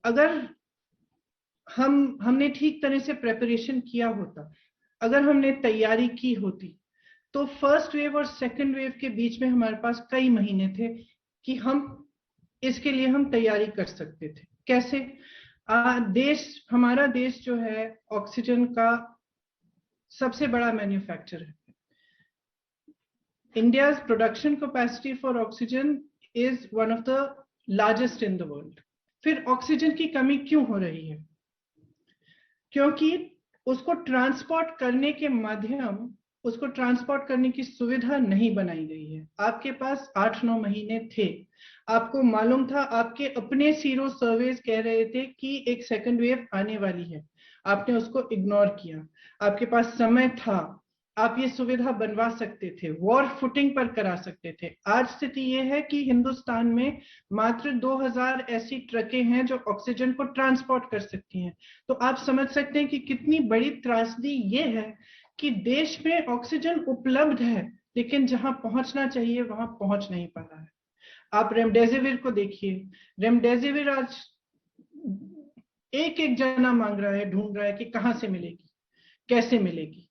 अगर हमने ठीक तरह से प्रेपरेशन किया होता, अगर हमने तैयारी की होती, तो फर्स्ट वेव और सेकंड वेव के बीच में हमारे पास कई महीने थे कि हम इसके लिए हम तैयारी कर सकते थे। कैसे? हमारा देश जो है ऑक्सीजन का सबसे बड़ा मैन्युफैक्चरर है। India's production capacity for oxygen is one of the largest in the world. फिर ऑक्सीजन की कमी क्यों हो रही है? क्योंकि उसको ट्रांसपोर्ट करने के माध्यम, उसको ट्रांसपोर्ट करने की सुविधा नहीं बनाई गई है। आपके पास 8-9 महीने थे, आपको मालूम था, आपके अपने सीरो सर्वेज कह रहे थे कि एक सेकंड वेव आने वाली है, आपने उसको इग्नोर किया। आपके पास समय था, आप ये सुविधा बनवा सकते थे, वॉर फुटिंग पर करा सकते थे। आज स्थिति ये है कि हिंदुस्तान में मात्र 2000 ऐसी ट्रकें हैं जो ऑक्सीजन को ट्रांसपोर्ट कर सकती हैं। तो आप समझ सकते हैं कि कितनी बड़ी त्रासदी ये है कि देश में ऑक्सीजन उपलब्ध है, लेकिन जहां पहुंचना चाहिए वहां पहुंच नहीं पा रहा है। आप रेमडेसिविर को देखिए, रेमडेसिविर आज एक एक जना मांग रहा है, ढूंढ रहा है कि कहां से मिलेगी, कैसे मिलेगी।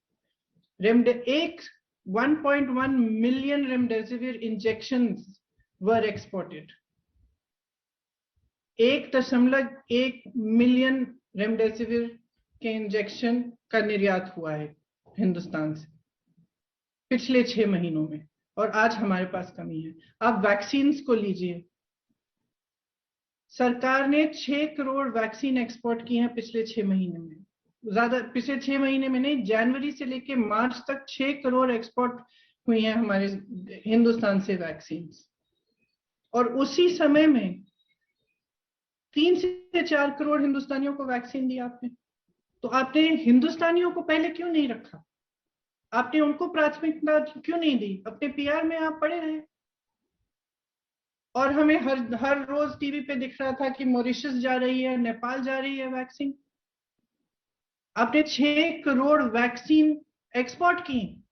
1.1 million remdesivir injections were exported. 1.1 million remdesivir के इंजेक्शन का निर्यात हुआ है हिंदुस्तान से पिछले 6 महीनों में, और आज हमारे पास कमी है। आप वैक्सीन्स को लीजिए, सरकार ने 6 करोड़ वैक्सीन एक्सपोर्ट की हैं पिछले 6 महीने में। ज्यादा पिछले 6 महीने में नहीं, जनवरी से लेकर मार्च तक 6 करोड़ एक्सपोर्ट हुई हैं हमारे हिंदुस्तान से वैक्सीन। और उसी समय में 3 से 4 करोड़ हिंदुस्तानियों को वैक्सीन दी आपने। तो आपने हिंदुस्तानियों को पहले क्यों नहीं रखा? आपने उनको प्राथमिकता क्यों नहीं दी? अपने पीआर में आप पड़े रहे। और हमें हर रोज टीवी पे दिख रहा था कि मॉरिशस जा रही है, नेपाल जा रही है वैक्सीन। आपने 6 करोड़ वैक्सीन एक्सपोर्ट की,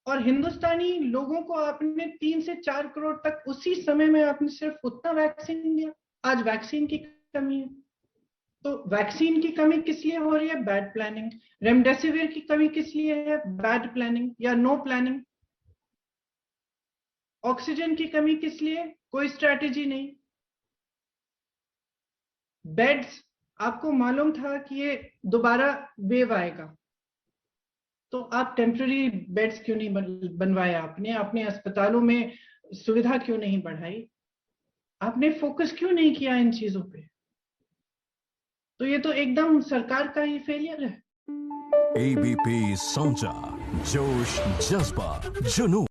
और हिंदुस्तानी लोगों को आपने 3 से 4 करोड़ तक उसी समय में आपने सिर्फ उतना वैक्सीन दिया। आज वैक्सीन की कमी है। तो वैक्सीन की कमी किस लिए हो रही है? Bad planning. रेमडेसिविर की कमी किस लिए है? बैड प्लानिंग या नो प्लानिंग। ऑक्सीजन की कमी किस लिए? कोई स्ट्रैटेजी नहीं। बेड्स, आपको मालूम था कि ये दोबारा वेव आएगा, तो आप टेम्पररी बेड्स क्यों नहीं बनवाया? आपने अस्पतालों में सुविधा क्यों नहीं बढ़ाई? आपने फोकस क्यों नहीं किया इन चीजों पे? तो ये तो एकदम सरकार का ही फेलियर है। एबीपी साउंचा, जोश, जज्बा, जुनून।